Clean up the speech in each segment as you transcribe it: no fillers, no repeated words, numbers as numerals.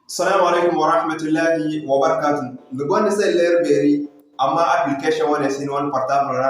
Assalamu alaikum wa rahmatullahi wa barakatuh. The one is a layer berry, amma application one is in one portable.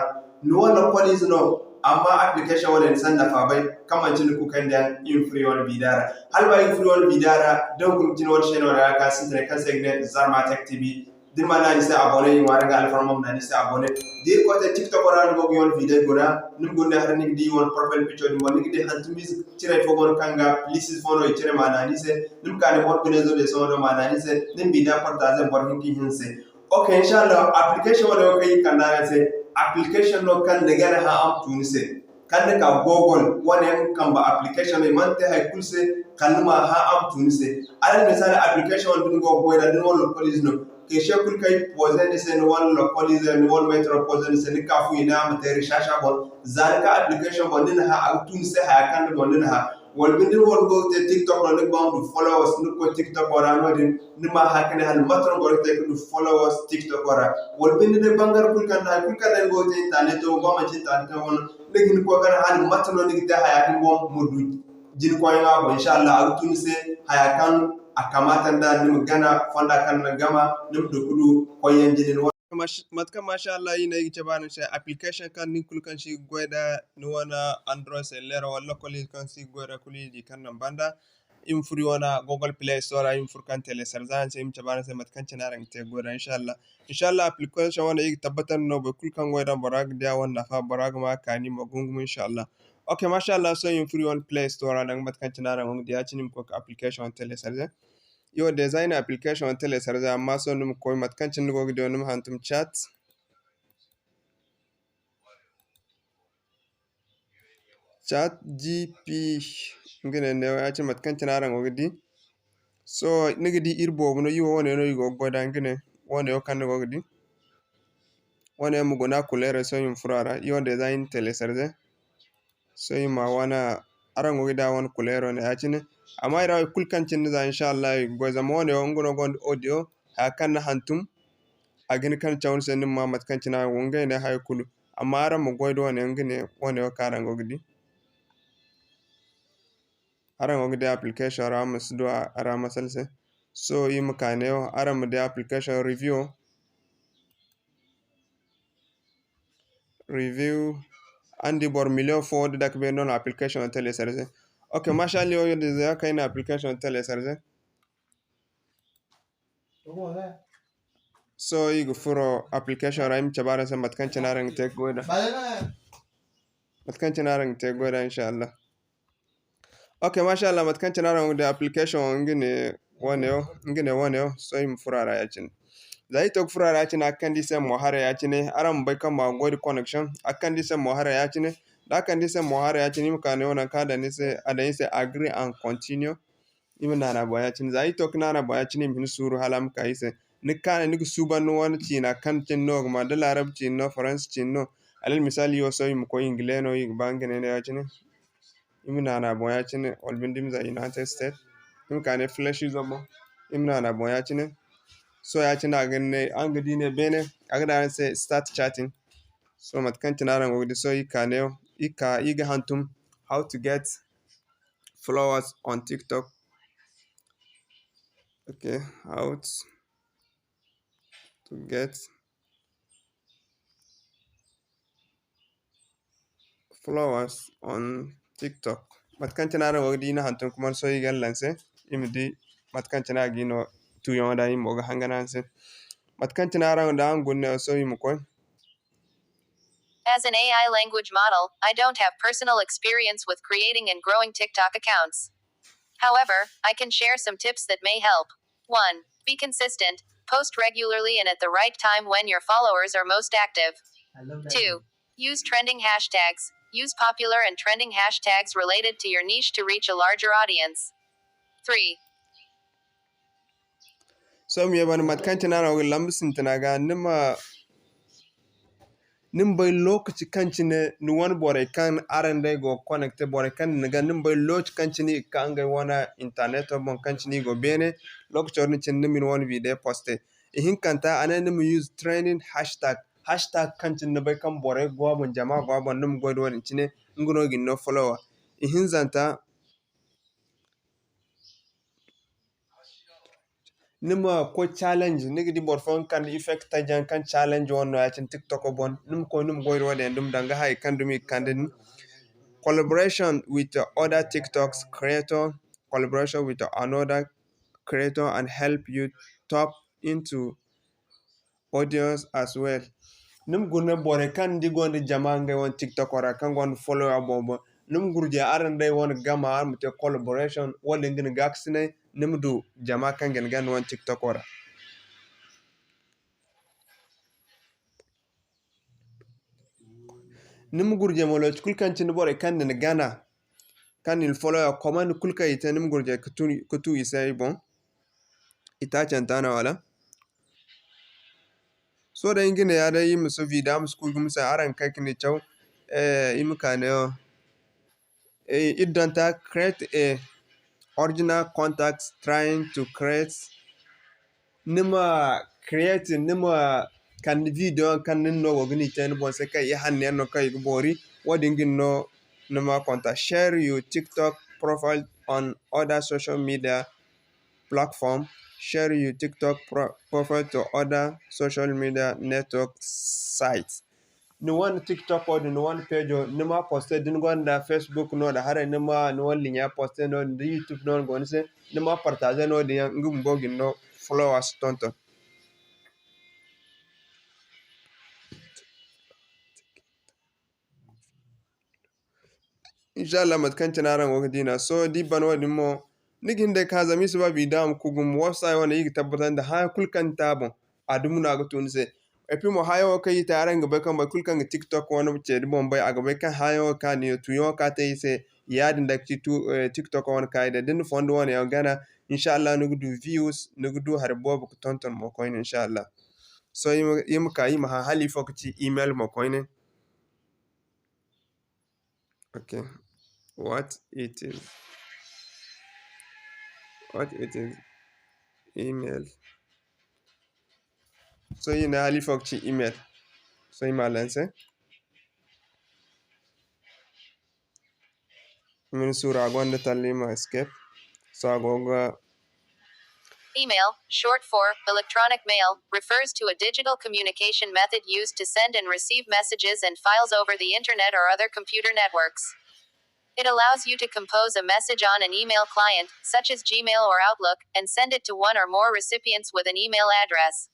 No one of what is no, amma application one in sanda fabai, come and chill cook and then in free one bidara. Halba in free one bidara, don't group in what channel I can sit and can segment Zarma Tech TV. Dimana is abonné you are gal from mom is abonné. Dir ko te TikTok oran go yon video gona num gonne harani di won profile picture di won ngi de hantumis tire fogon kanga please follow tire mana ni se num kane bot bene zo de so do mana ni se nim bi da partage bor hinki hinse. Okay, inshallah application wala kai kanana se application no kan de gana ha am tunise kan ka google wani kan ba application ne man te hay kulse kan ma ha am tunise ala misali application wani go boy da no police no ke shekul kai posen sen won localize won metro posen sen ka fu ina mate recherche bon zalika application bon din ha autun se ha kan bon din ha wal bindin wol go te tiktok no nek bam du followers nu ko tiktok ora no din ni ma ha kan hal matro go te du followers tiktok ora wal bindin de bangar kul kan go te internet o ba ma ci tan won legin ko kan hal matro ni ta ha ya bom mudu jin ko nga bo inshallah autun se ha kan akamata nda nim gana fonda kan na gama nim do kudu koyen jinin matka masha Allah ina yi cebana shi application kan ni kul kan shi goida ni wana android lera wala kuli kan shi goida kuli di kan nan banda in furi wana google play store in fur kan tele sarzan sai im cebana sai matkan cina ran te goida inshallah application wana yi tabbatan no be kul kan goida barag dia wana fa barag ma kani magungum inshallah. Okay, mashallah, so in free one play store and matkan cina ran ngi dia cinim ko application tele sarzan yo design application on tele sarza amma so num koy matkancin go gido num hantum chat gp ngene ne ya ci matkancin aran go gidi so nigidi irbo no yo wone no go goda ngene wone yo kan go gidi wone mu gona kulere so yum furara yo design tele sarza so yima wana aran go gida won kulero ne ya ci ne amma ira kulkancin za inshallah go zama wone yo ngono go audio ha kan hantum agin kan chawun sen ma matkancina wonga ne hay kulu amma aran mu goydo ne ngene wone yo karan go gidi aran go gidi application ara masdo ara masalse so yim kaneo aran mu de application review andi bor million for de dak be non application tele serse okay mashallah yo de ya kayna application tele serse so yigo furo application ra im chabara sa matkancina ran te goyda matkancina ran te goyda inshallah. Okay, mashallah matkancina ran de application ngene wone yo so yim furara yacin zai tok furara yacin akan dise mohara yacine aram bai kan ma godi connection akan dise mohara yacine da akan dise mohara yacine im kan wona kada ni se ada se agree and continue im nana boya yacin zai tok nana boya yacine min suru halam kaise ni kana ni suban won cina kan cin no ma da larab cin no france cin no alal misali yo so yim ko ingleno yig bangene ne yacine im nana boya yacine ol bindim za united states im kan flash zomo im nana boya yacine so yacine agane angadi ne bene agada se start chatting so matkanci naran gogdi so ikaneo iga hantum how to get followers on tiktok. Okay, how to get followers on tiktok matkanci naran gogdi ina hantum kuma so iga lanse imdi matkanci na gino tuyon da imo ga hangananse matkanci naran da angunne so imko. As an AI language model, I don't have personal experience with creating and growing TikTok accounts. However, I can share some tips that may help. 1. Be consistent. Post regularly and at the right time when your followers are most active. 2. Use trending hashtags. Use popular and trending hashtags related to your niche to reach a larger audience. 3. So mi yaban matkanci naran go lamsin tanaga nima nimbay lokaci kancine ni wani bore kan arande go connecte bore kan niga nimbay lokaci kancini kanga wana internet bon kancini go bene lokaci orni cin nimin wani video poste ihin kanta ane nimi use training hashtag kancin bay kan bore go bon jama go bon nim go do cine nguno gi no follower ihin zanta nima ko challenge nigi di borfon kan effect tajan kan challenge wono ya cin TikTok bon nim ko nim goyro wade dum danga hay kan dumi kandin collaboration with other TikToks creator, collaboration with another creator and help you tap into audience as well. Num gurne bore kan di gonde jamanga won TikTok ora kan gon follow abobo num gurje arande won gama armte collaboration wala ngin gaksine num du jama kan gen gan won TikTok ora. Num gurje molo kul kan cin bore kan ne gana kan il follow a command kul ka ite num gurje kutu isai bon ita chantana wala. So da ingine ya da yi musu vida musu kulgum sa aran kakini chaw imkane it don't create a original contacts trying to create nima kan video kan no wogni ten bon se kai hanne no kai bori wadingin no nima contact share your TikTok profile on other social media platform share your TikTok profile to other social media network sites no one TikTok or no one page or nima posted din gonda Facebook no da hare nima no one linya posted no the YouTube no gon se nima partage no de ngum bogin no followers tonton. Inshallah mat kan tanaran wo dina so di ban wadi mo nigin de kaza mi suba bidam kugum website wana yigi tabbatan da ha kulkan tabon adumu na ga tunse e pi mo hayo kai taran ga bakan ba kulkan TikTok wana ce di bon bai aga bakan hayo ka ni to yo ka te se yadin da TikTok wana kai da din fondo wana ya gana inshallah nugu du views nugu du harbo bu tonton mo ko inshallah so yim ka yim ha hali fokti email mo ko ne okay what it is email so ina hali fokti email so ima lanse min sura gonda talima escape so agoga Email, short for electronic mail, refers to a digital communication method used to send and receive messages and files over the internet or other computer networks. It allows you to compose a message on an email client, such as Gmail or Outlook, and send it to one or more recipients with an email address.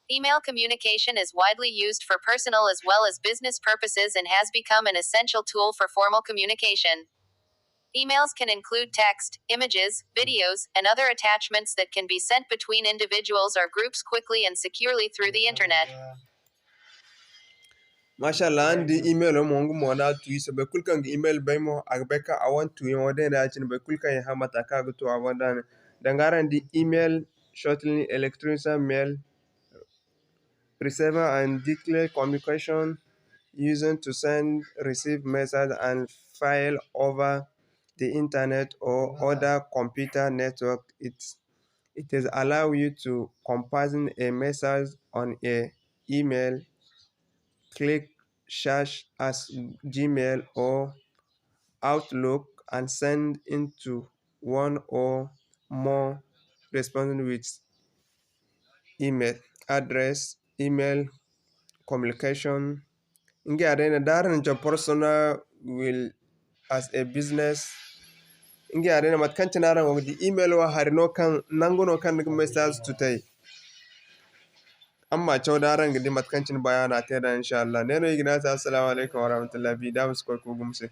Email communication is widely used for personal as well as business purposes and has become an essential tool for formal communication. Emails can include text, images, videos, and other attachments that can be sent between individuals or groups quickly and securely through the internet. mashallah andi email mo ngu mo na tu isa be kulkan email bay mo agbeka I want to yo de da chin be kulkan ha mata ka go to awandan dangaran di email shortly electronic mail receiver and declare communication using to send receive message and file over the internet or other computer network. It is allow you to composing a message on a email, click search as Gmail or Outlook and send into one or more responding with email address, email communication. Inge arena daran jo personal will as a business inge arena mat kan tinaran wo di email wa harino kan nangono kan message today amma chawdaran gidi mat kan tin bayana ta da insha Allah ne no igna ta assalamu alaikum wa rahmatullahi bi da musko ko gumse